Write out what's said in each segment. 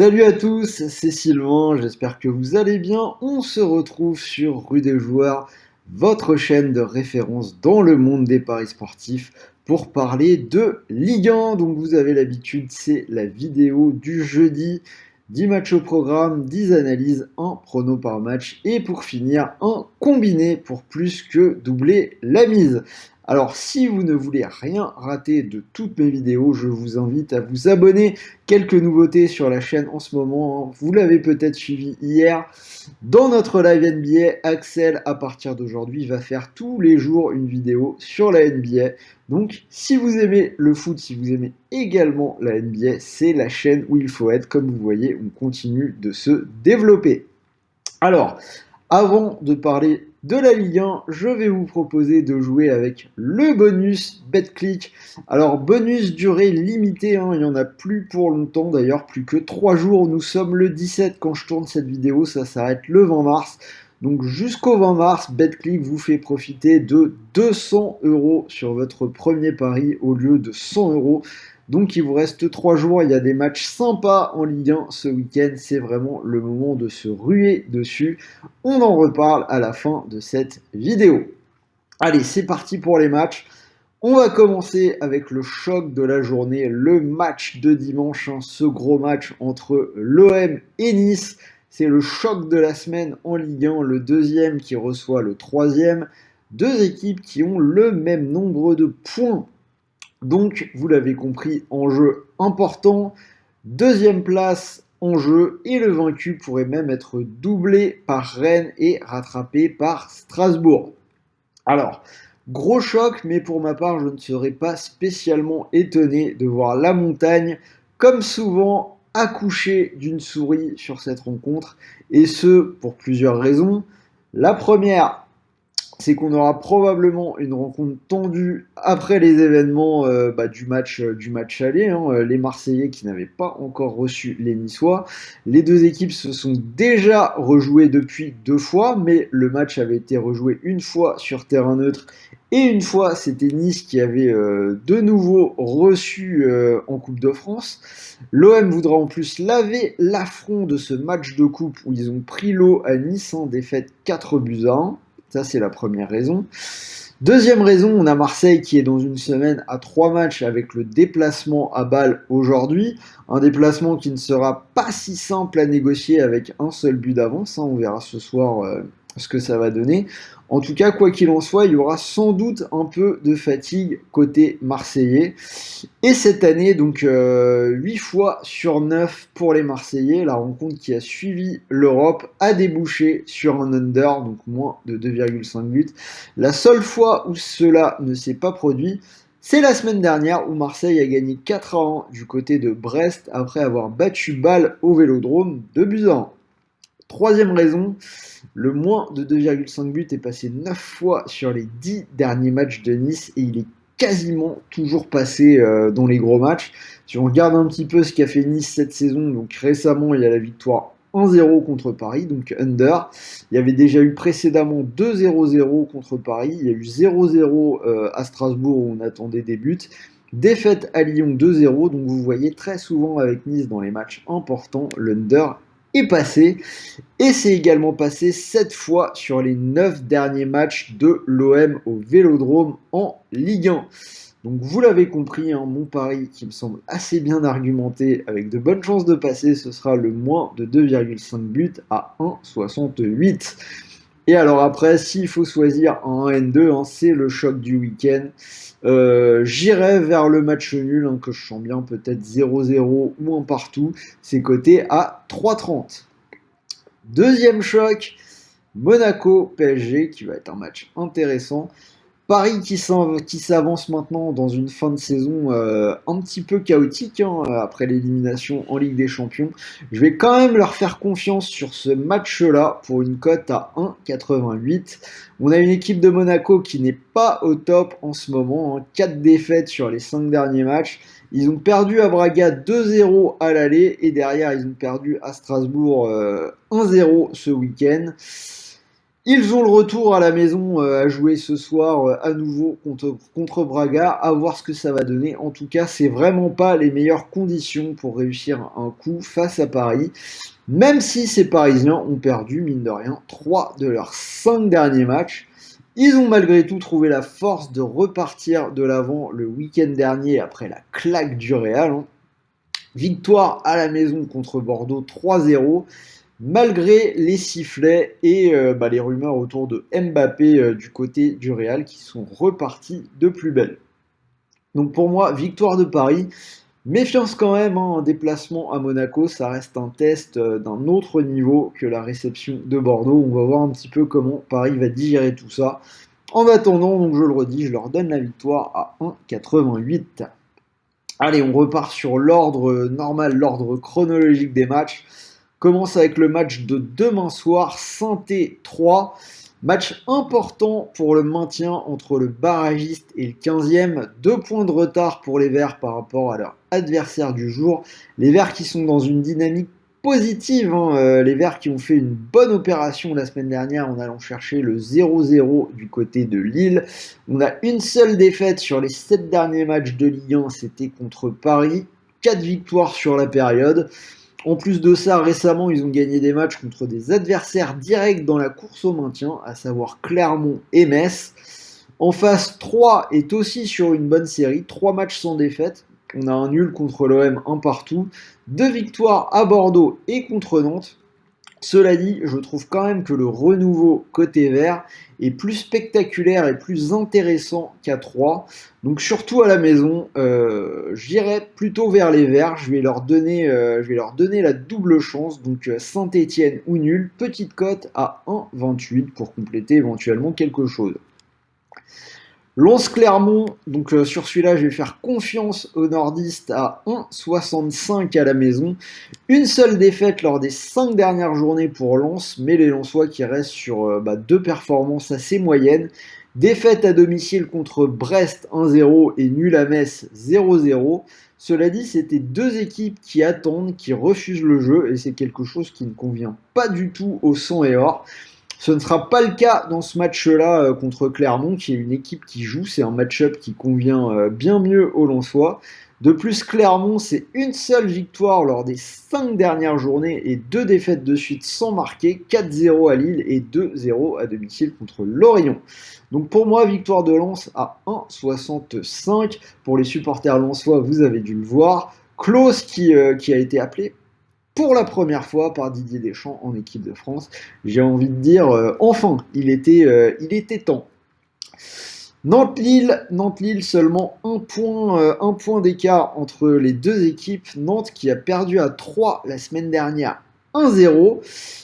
Salut à tous, c'est Sylvain, j'espère que vous allez bien. On se retrouve sur Rue des Joueurs, votre chaîne de référence dans le monde des paris sportifs pour parler de Ligue 1. Donc vous avez l'habitude, c'est la vidéo du jeudi, 10 matchs au programme, 10 analyses, un prono par match et pour finir, un combiné pour plus que doubler la mise. Alors si vous ne voulez rien rater de toutes mes vidéos, je vous invite à vous abonner. Quelques nouveautés sur la chaîne en ce moment, hein. Vous l'avez peut-être suivi hier. Dans notre live NBA, Axel, à partir d'aujourd'hui, va faire tous les jours une vidéo sur la NBA. Donc, si vous aimez le foot, si vous aimez également la NBA, c'est la chaîne où il faut être. Comme vous voyez, on continue de se développer. Alors, avant de parler de la Ligue 1, je vais vous proposer de jouer avec le bonus BetClick. Alors, bonus durée limitée, hein, il n'y en a plus pour longtemps d'ailleurs, plus que 3 jours. Nous sommes le 17 quand je tourne cette vidéo, ça s'arrête le 20 mars. Donc jusqu'au 20 mars, BetClick vous fait profiter de 200 euros sur votre premier pari au lieu de 100 euros. Donc il vous reste 3 jours, il y a des matchs sympas en Ligue 1 ce week-end, c'est vraiment le moment de se ruer dessus. On en reparle à la fin de cette vidéo. Allez, c'est parti pour les matchs. On va commencer avec le choc de la journée, le match de dimanche, hein, ce gros match entre l'OM et Nice. C'est le choc de la semaine en Ligue 1, le deuxième qui reçoit le troisième. Deux équipes qui ont le même nombre de points. Donc, vous l'avez compris, enjeu important. Deuxième place en jeu et le vaincu pourrait même être doublé par Rennes et rattrapé par Strasbourg. Alors, gros choc, mais pour ma part, je ne serais pas spécialement étonné de voir la montagne, comme souvent, accoucher d'une souris sur cette rencontre, et ce, pour plusieurs raisons. La première, c'est qu'on aura probablement une rencontre tendue après les événements du match aller, hein, les Marseillais qui n'avaient pas encore reçu les Niçois. Les deux équipes se sont déjà rejouées depuis 2 fois, mais le match avait été rejoué une fois sur terrain neutre et une fois c'était Nice qui avait de nouveau reçu en Coupe de France. L'OM voudra en plus laver l'affront de ce match de coupe où ils ont pris l'eau à Nice en défaite 4-1. Ça, c'est la première raison. Deuxième raison, on a Marseille qui est dans une semaine à 3 matchs avec le déplacement à Bâle aujourd'hui. Un déplacement qui ne sera pas si simple à négocier avec un seul but d'avance, hein. On verra ce soir ce que ça va donner. En tout cas, quoi qu'il en soit, il y aura sans doute un peu de fatigue côté marseillais. Et cette année, donc 8 fois sur 9 pour les Marseillais, la rencontre qui a suivi l'Europe a débouché sur un under, donc moins de 2,5 buts. La seule fois où cela ne s'est pas produit, c'est la semaine dernière où Marseille a gagné 4-1 du côté de Brest après avoir battu Bâle au Vélodrome 2-1. Troisième raison, le moins de 2,5 buts est passé 9 fois sur les 10 derniers matchs de Nice et il est quasiment toujours passé dans les gros matchs. Si on regarde un petit peu ce qu'a fait Nice cette saison, donc récemment il y a la victoire 1-0 contre Paris, donc under. Il y avait déjà eu précédemment 2-0-0 contre Paris, il y a eu 0-0 à Strasbourg où on attendait des buts. Défaite à Lyon 2-0, donc vous voyez très souvent avec Nice dans les matchs importants, l'under est passé. Et c'est également passé 7 fois sur les 9 derniers matchs de l'OM au Vélodrome en Ligue 1. Donc vous l'avez compris, hein, mon pari qui me semble assez bien argumenté avec de bonnes chances de passer, ce sera le moins de 2,5 buts à 1,68. Et alors après, s'il faut choisir un 1N2, hein, c'est le choc du week-end. J'irai vers le match nul, hein, que je sens bien peut-être 0-0 ou un partout. C'est coté à 3,30. Deuxième choc, Monaco-PSG, qui va être un match intéressant. Paris qui s'avance maintenant dans une fin de saison un petit peu chaotique, hein, après l'élimination en Ligue des Champions. Je vais quand même leur faire confiance sur ce match-là pour une cote à 1,88. On a une équipe de Monaco qui n'est pas au top en ce moment, hein, 4 défaites sur les 5 derniers matchs. Ils ont perdu à Braga 2-0 à l'aller et derrière ils ont perdu à Strasbourg 1-0 ce week-end. Ils ont le retour à la maison à jouer ce soir à nouveau contre Braga, à voir ce que ça va donner. En tout cas, c'est vraiment pas les meilleures conditions pour réussir un coup face à Paris, même si ces Parisiens ont perdu, mine de rien, 3 de leurs 5 derniers matchs. Ils ont malgré tout trouvé la force de repartir de l'avant le week-end dernier après la claque du Real, hein. Victoire à la maison contre Bordeaux 3-0, malgré les sifflets et les rumeurs autour de Mbappé du côté du Real qui sont repartis de plus belle. Donc pour moi, victoire de Paris. Méfiance quand même, hein, un déplacement à Monaco, ça reste un test d'un autre niveau que la réception de Bordeaux. On va voir un petit peu comment Paris va digérer tout ça. En attendant, donc je le redis, je leur donne la victoire à 1,88. Allez, on repart sur l'ordre normal, l'ordre chronologique des matchs. Commence avec le match de demain soir, Saint-Étienne 3. Match important pour le maintien entre le barragiste et le 15e. 2 points de retard pour les Verts par rapport à leur adversaire du jour. Les Verts qui sont dans une dynamique positive, hein. Les Verts qui ont fait une bonne opération la semaine dernière en allant chercher le 0-0 du côté de Lille. On a une seule défaite sur les 7 derniers matchs de Ligue 1, c'était contre Paris. 4 victoires sur la période. En plus de ça, récemment, ils ont gagné des matchs contre des adversaires directs dans la course au maintien, à savoir Clermont et Metz. En face, 3 est aussi sur une bonne série, 3 matchs sans défaite. On a un nul contre l'OM, un partout, 2 victoires à Bordeaux et contre Nantes. Cela dit, je trouve quand même que le renouveau côté vert est plus spectaculaire et plus intéressant qu'à 3. Donc surtout à la maison, j'irai plutôt vers les verts. Je vais leur donner la double chance. Donc Saint-Étienne ou nul, petite cote à 1,28 pour compléter éventuellement quelque chose. Lens-Clermont, donc sur celui-là, je vais faire confiance aux nordistes à 1,65 à la maison. Une seule défaite lors des 5 dernières journées pour Lens, mais les Lensois qui restent sur 2 performances assez moyennes. Défaite à domicile contre Brest 1-0 et nul à Metz 0-0. Cela dit, c'était 2 équipes qui attendent, qui refusent le jeu, et c'est quelque chose qui ne convient pas du tout au sang et or. Ce ne sera pas le cas dans ce match-là contre Clermont, qui est une équipe qui joue. C'est un match-up qui convient bien mieux aux Lensois. De plus, Clermont, c'est une seule victoire lors des 5 dernières journées et 2 défaites de suite sans marquer, 4-0 à Lille et 2-0 à domicile contre Lorient. Donc pour moi, victoire de Lens à 1,65. Pour les supporters lensois, vous avez dû le voir. Klose qui a été appelé pour la première fois par Didier Deschamps en équipe de France. J'ai envie de dire, enfin, il était temps. Nantes-Lille, seulement un point d'écart entre les deux équipes. Nantes qui a perdu à 3 la semaine dernière 1-0.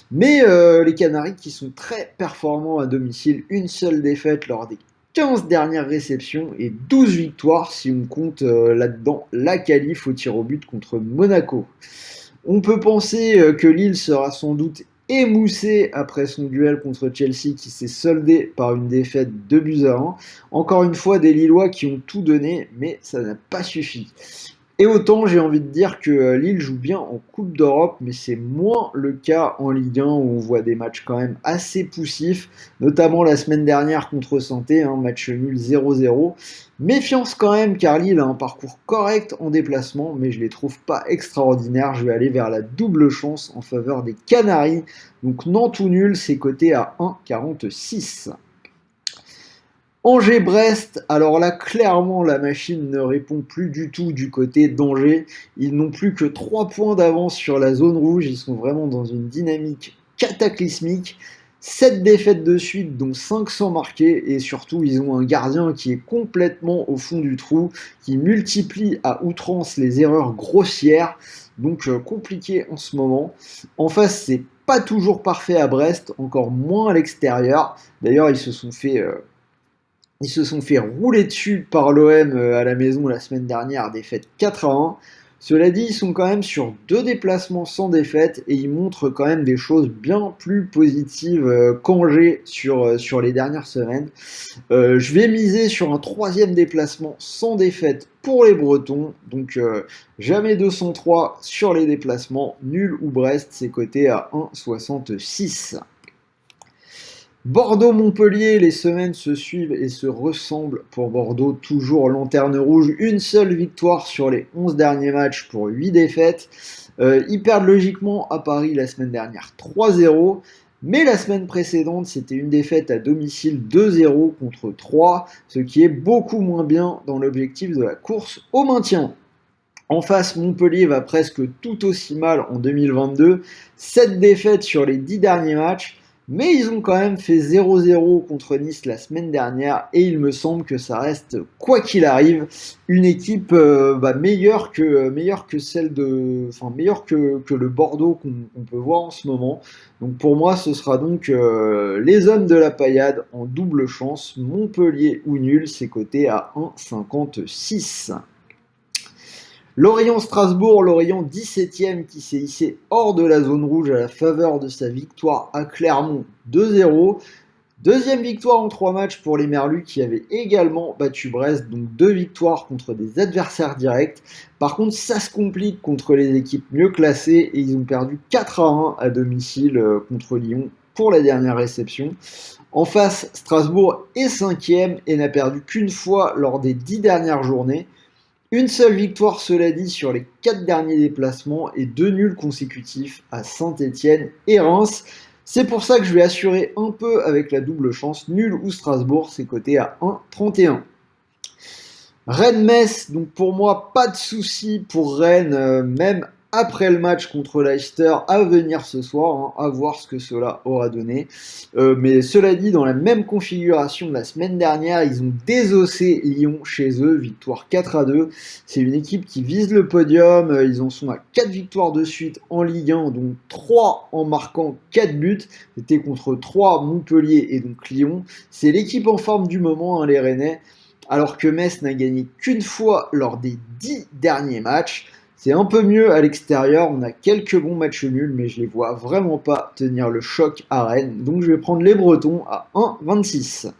Mais les Canaries qui sont très performants à domicile, une seule défaite lors des 15 dernières réceptions et 12 victoires si on compte là-dedans la qualif au tir au but contre Monaco. On peut penser que Lille sera sans doute émoussé après son duel contre Chelsea qui s'est soldé par une défaite de buts à 1. Encore une fois, des Lillois qui ont tout donné, mais ça n'a pas suffi. Et autant j'ai envie de dire que Lille joue bien en Coupe d'Europe, mais c'est moins le cas en Ligue 1 où on voit des matchs quand même assez poussifs, notamment la semaine dernière contre Saint-Étienne, match nul 0-0. Méfiance quand même car Lille a un parcours correct en déplacement, mais je les trouve pas extraordinaires. Je vais aller vers la double chance en faveur des Canaries. Donc Nantes ou nul, c'est coté à 1,46. Angers-Brest, alors là, clairement, la machine ne répond plus du tout du côté d'Angers. Ils n'ont plus que 3 points d'avance sur la zone rouge. Ils sont vraiment dans une dynamique cataclysmique. 7 défaites de suite, dont 5 sans marquer. Et surtout, ils ont un gardien qui est complètement au fond du trou, qui multiplie à outrance les erreurs grossières. Donc compliqué en ce moment. En face, c'est pas toujours parfait à Brest, encore moins à l'extérieur. D'ailleurs, ils se sont fait rouler dessus par l'OM à la maison la semaine dernière, défaite 4-1. Cela dit, ils sont quand même sur 2 déplacements sans défaite et ils montrent quand même des choses bien plus positives qu'Angers sur les dernières semaines. Je vais miser sur un 3e déplacement sans défaite pour les Bretons. Donc jamais 203 sur les déplacements. Nul ou Brest, c'est coté à 1,66. Bordeaux-Montpellier, les semaines se suivent et se ressemblent pour Bordeaux, toujours lanterne rouge, une seule victoire sur les 11 derniers matchs pour 8 défaites. Ils perdent logiquement à Paris la semaine dernière 3-0, mais la semaine précédente c'était une défaite à domicile 2-0 contre 3, ce qui est beaucoup moins bien dans l'objectif de la course au maintien. En face, Montpellier va presque tout aussi mal en 2022, 7 défaites sur les 10 derniers matchs, mais ils ont quand même fait 0-0 contre Nice la semaine dernière et il me semble que ça reste, quoi qu'il arrive, une équipe meilleure que celle de, enfin meilleure que le Bordeaux qu'on peut voir en ce moment. Donc pour moi, ce sera donc les hommes de la paillade en double chance, Montpellier ou nul, c'est coté à 1,56. Lorient-Strasbourg, Lorient 17e qui s'est hissé hors de la zone rouge à la faveur de sa victoire à Clermont 2-0. Deuxième victoire en 3 matchs pour les Merlus qui avaient également battu Brest, donc 2 victoires contre des adversaires directs. Par contre, ça se complique contre les équipes mieux classées et ils ont perdu 4-1 à domicile contre Lyon pour la dernière réception. En face, Strasbourg est 5e et n'a perdu qu'une fois lors des 10 dernières journées. Une seule victoire, cela dit, sur les 4 derniers déplacements et 2 nuls consécutifs à Saint-Etienne et Reims. C'est pour ça que je vais assurer un peu avec la double chance, nul ou Strasbourg, c'est coté à 1,31. Rennes-Metz, donc pour moi, pas de souci pour Rennes, même après le match contre Leicester à venir ce soir, à voir ce que cela aura donné. Mais cela dit, dans la même configuration de la semaine dernière, ils ont désossé Lyon chez eux, victoire 4-2. C'est une équipe qui vise le podium, ils en sont à 4 victoires de suite en Ligue 1, dont 3 en marquant 4 buts. C'était contre 3 Montpellier et donc Lyon. C'est l'équipe en forme du moment, les Rennais, alors que Metz n'a gagné qu'une fois lors des 10 derniers matchs. C'est un peu mieux à l'extérieur, on a quelques bons matchs nuls, mais je les vois vraiment pas tenir le choc à Rennes. Donc je vais prendre les Bretons à 1,26.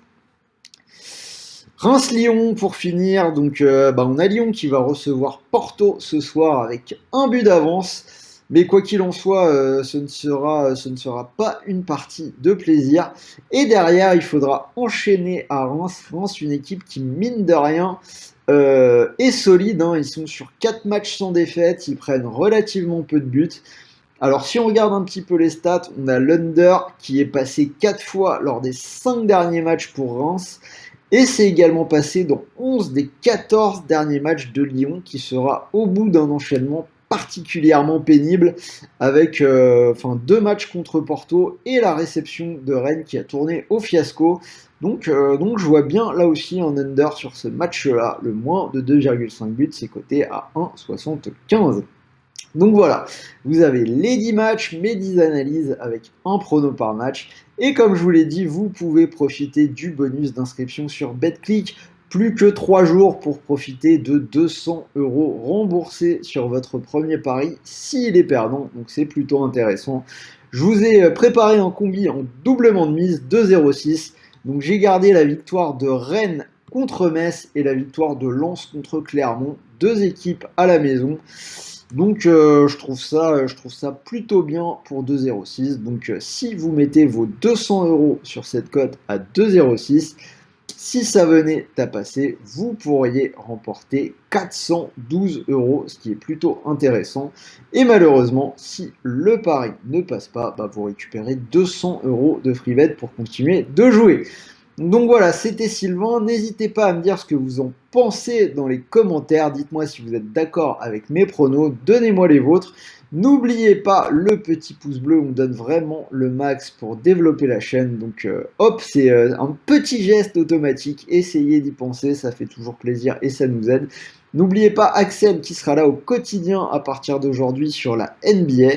Reims-Lyon pour finir, donc on a Lyon qui va recevoir Porto ce soir avec un but d'avance. Mais quoi qu'il en soit, ce ne sera pas une partie de plaisir. Et derrière, il faudra enchaîner à Reims. Reims, une équipe qui, mine de rien, est solide. Ils sont sur 4 matchs sans défaite. Ils prennent relativement peu de buts. Alors, si on regarde un petit peu les stats, on a l'Under qui est passé 4 fois lors des 5 derniers matchs pour Reims. Et c'est également passé dans 11 des 14 derniers matchs de Lyon, qui sera au bout d'un enchaînement particulièrement pénible avec 2 matchs contre Porto et la réception de Rennes qui a tourné au fiasco. Donc je vois bien là aussi un under sur ce match-là. Le moins de 2,5 buts, c'est coté à 1,75. Donc voilà, vous avez les 10 matchs, mes 10 analyses avec un prono par match. Et comme je vous l'ai dit, vous pouvez profiter du bonus d'inscription sur BetClick. Plus que 3 jours pour profiter de 200 € remboursés sur votre premier pari s'il est perdant. Donc c'est plutôt intéressant. Je vous ai préparé un combi en doublement de mise 2,06. Donc j'ai gardé la victoire de Rennes contre Metz et la victoire de Lens contre Clermont. 2 équipes à la maison. Donc je trouve ça plutôt bien pour 2,06. Donc si vous mettez vos 200 € sur cette cote à 2,06, si ça venait à passer, vous pourriez remporter 412 €, ce qui est plutôt intéressant. Et malheureusement, si le pari ne passe pas, vous récupérez 200 € de free bet pour continuer de jouer. Donc voilà, c'était Sylvain. N'hésitez pas à me dire ce que vous en pensez dans les commentaires. Dites-moi si vous êtes d'accord avec mes pronos. Donnez-moi les vôtres. N'oubliez pas le petit pouce bleu. On donne vraiment le max pour développer la chaîne. Donc hop, c'est un petit geste automatique. Essayez d'y penser. Ça fait toujours plaisir et ça nous aide. N'oubliez pas Axel qui sera là au quotidien à partir d'aujourd'hui sur la NBA.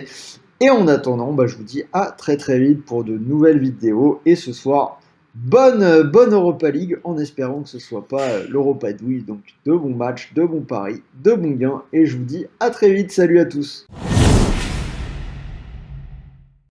Et en attendant, je vous dis à très très vite pour de nouvelles vidéos. Et ce soir, bonne Europa League, en espérant que ce soit pas l'Europa douille. Donc de bons matchs, de bons paris, de bons gains. Et je vous dis à très vite. Salut à tous.